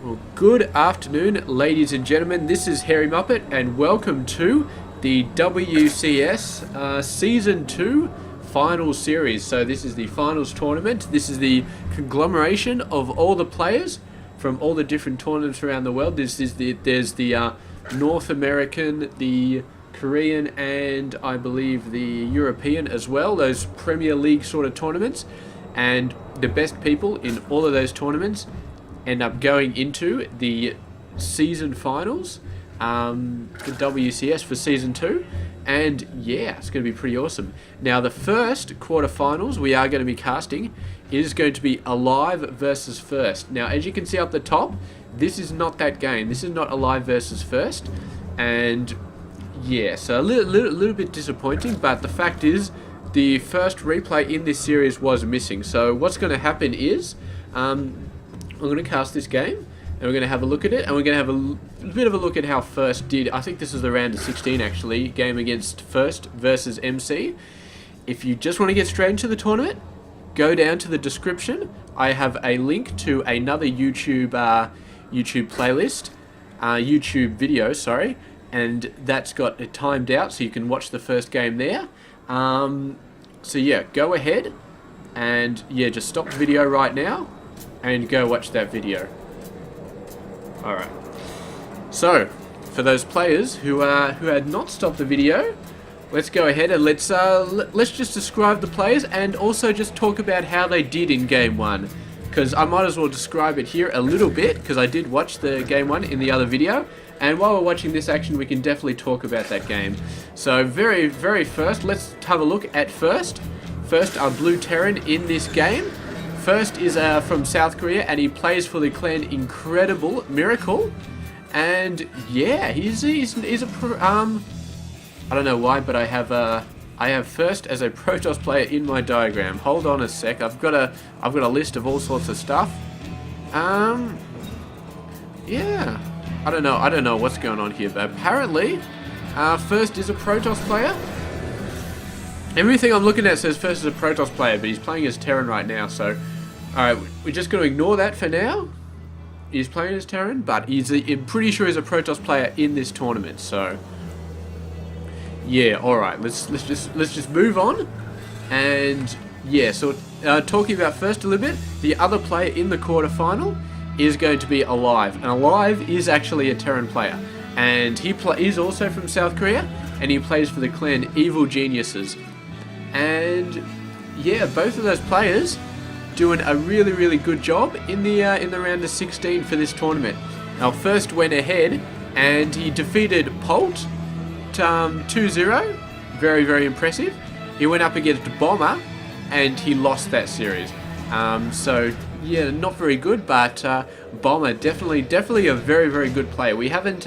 Well, good afternoon, ladies and gentlemen. This is Harry Muppet, and welcome to the WCS Season 2 Final Series. So this is the finals tournament. This is the conglomeration of all the players from all the different tournaments around the world. There's the North American, the Korean, and I believe the European as well. Those Premier League sort of tournaments, and the best people in all of those tournaments end up going into the season finals, the WCS for season 2, and yeah, it's going to be pretty awesome. Now, the first quarterfinals we are going to be casting is going to be aLive versus First. Now, as you can see up the top, this is not that game. This is not aLive versus First, and yeah, so a little bit disappointing, but the fact is, the first replay in this series was missing. So what's going to happen is, we're going to cast this game, and we're going to have a look at it, and we're going to have a bit of a look at how First did. I think this is the round of 16, actually, game against First versus MC. If you just want to get straight into the tournament, go down to the description. I have a link to another YouTube playlist, YouTube video, sorry, and that's got it timed out, so you can watch the first game there. So yeah, go ahead, and yeah, just stop the video right now, and go watch that video. Alright. So, for those players who had not stopped the video, let's go ahead and let's just describe the players and also just talk about how they did in Game 1. Because I might as well describe it here a little bit, because I did watch the Game 1 in the other video. And while we're watching this action, we can definitely talk about that game. So, very first, let's have a look at First. First, our Blue Terran in this game. First is from South Korea, and he plays for the clan Incredible Miracle, and yeah, he's a I don't know why, but I have First as a Protoss player in my diagram. Hold on a sec, I've got a list of all sorts of stuff. Yeah, I don't know what's going on here, but apparently, First is a Protoss player. Everything I'm looking at says First is a Protoss player, but he's playing as Terran right now, so... Alright, we're just going to ignore that for now. He's playing as Terran, but I'm pretty sure he's a Protoss player in this tournament, so... Yeah, alright, let's just move on. And, yeah, so talking about First a little bit, the other player in the quarterfinal is going to be aLive. And aLive is actually a Terran player. And he's also from South Korea, and he plays for the clan Evil Geniuses. And yeah, both of those players doing a really good job in the round of 16 for this tournament. Now, First went ahead and he defeated Polt 2-0. Very impressive. He went up against Bomber and he lost that series. So yeah, not very good, but Bomber definitely a very good player. We haven't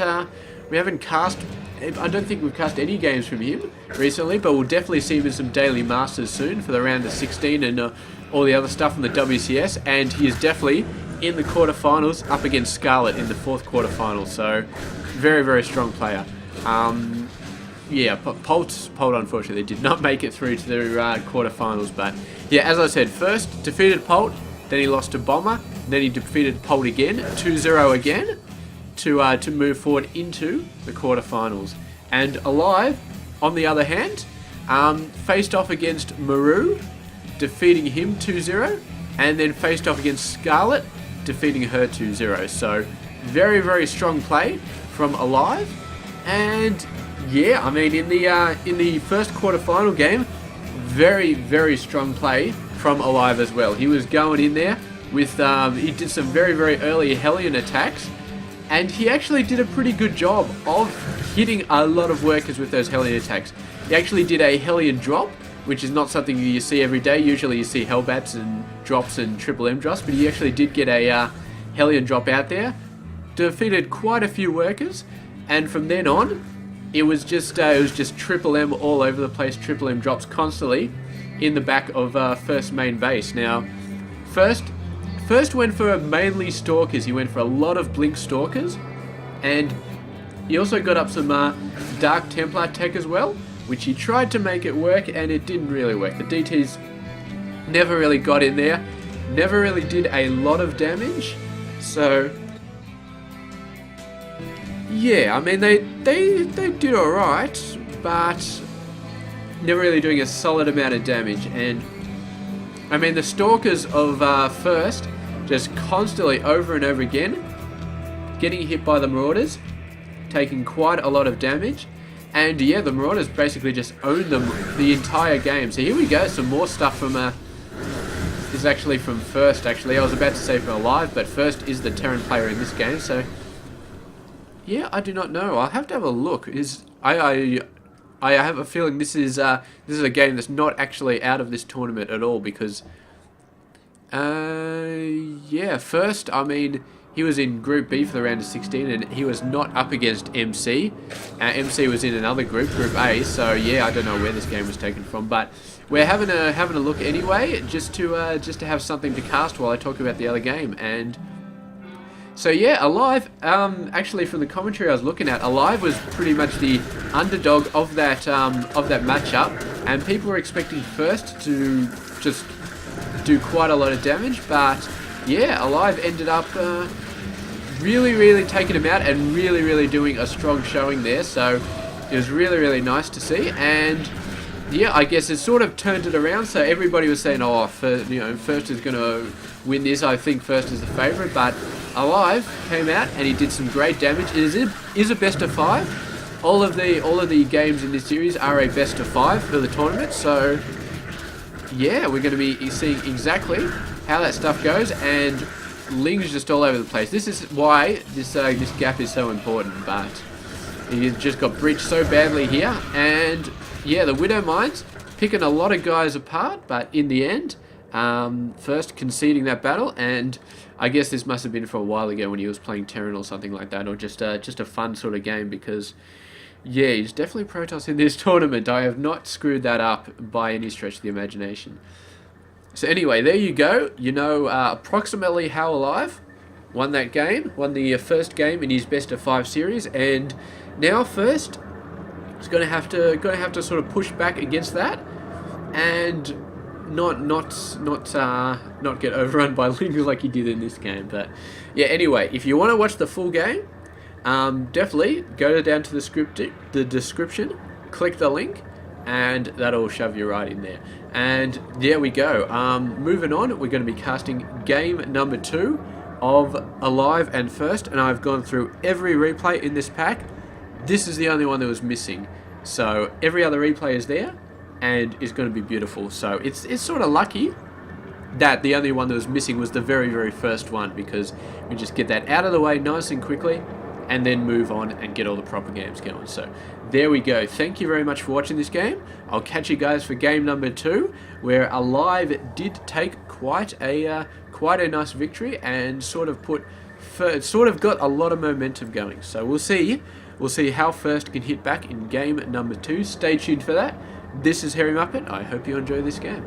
cast. I don't think we've cast any games from him recently, but we'll definitely see him in some daily masters soon for the round of 16 and all the other stuff in the WCS, and he is definitely in the quarterfinals up against Scarlet in the fourth quarterfinal, so very strong player. Yeah, Polt unfortunately did not make it through to the quarterfinals, but yeah, as I said, First defeated Polt, then he lost to Bomber, then he defeated Polt again, 2-0 again, to move forward into the quarterfinals. And aLive, on the other hand, faced off against Maru, defeating him 2-0, and then faced off against Scarlet, defeating her 2-0. So very strong play from aLive. And yeah, I mean, in the first quarterfinal game, very strong play from aLive as well. He was going in there with he did some very early Hellion attacks. And he actually did a pretty good job of hitting a lot of workers with those Hellion attacks. He actually did a Hellion drop, which is not something you see every day. Usually you see Hellbats and drops and Triple M drops, but he actually did get a Hellion drop out there. Defeated quite a few workers, and from then on, it was just Triple M all over the place. Triple M drops constantly in the back of First main base. Now, First went for mainly Stalkers. He went for a lot of Blink Stalkers, and he also got up some Dark Templar tech as well, which he tried to make it work, and it didn't really work. The DTs never really got in there, never really did a lot of damage, so yeah, I mean, they did alright, but they're really doing a solid amount of damage. And I mean, the Stalkers of First just constantly over and over again getting hit by the Marauders, taking quite a lot of damage. And yeah, the Marauders basically just own them the entire game. So here we go, some more stuff from this is actually from First. Actually, I was about to say from aLive, but First is the Terran player in this game. So yeah, I do not know. I'll have to have a look. I have a feeling this is a game that's not actually out of this tournament at all, because yeah, First, I mean, he was in Group B for the round of 16, and he was not up against MC. MC was in another group, Group A. So yeah, I don't know where this game was taken from, but we're having a look anyway, just to have something to cast while I talk about the other game. And so yeah, aLive, actually from the commentary I was looking at, aLive was pretty much the underdog of that matchup, and people were expecting First to just do quite a lot of damage, but yeah, aLive ended up really taking him out and really doing a strong showing there. So it was really nice to see. And yeah, I guess it sort of turned it around. So everybody was saying, oh, First is going to win this. I think First is the favourite, but aLive came out and he did some great damage. It is a best of 5. All of the games in this series are a best of 5 for the tournament. So yeah, we're going to be seeing exactly how that stuff goes, and Ling's just all over the place. This is why this gap is so important, but he just got breached so badly here. And yeah, the Widow Mines picking a lot of guys apart, but in the end, First conceding that battle. And I guess this must have been for a while ago when he was playing Terran or something like that, or just a fun sort of game, because yeah, he's definitely Protoss in this tournament. I have not screwed that up by any stretch of the imagination. So anyway, there you go. You know approximately how aLive won that game, won the first game in his best of 5 series, and now First is going to have to sort of push back against that, and not get overrun by Ling like he did in this game. But yeah, anyway, if you want to watch the full game, definitely go down to the description, click the link, and that'll shove you right in there. And there we go. Moving on, we're going to be casting game number 2 of aLive and First, and I've gone through every replay in this pack. This is the only one that was missing, so every other replay is there and is going to be beautiful. So it's sort of lucky that the only one that was missing was the very first one, because we just get that out of the way nice and quickly, and then move on and get all the proper games going. So there we go. Thank you very much for watching this game. I'll catch you guys for game number 2, where aLive did take quite a nice victory and sort of got a lot of momentum going. So we'll see how First can hit back in game number 2. Stay tuned for that. This is xhairymuppet. I hope you enjoy this game.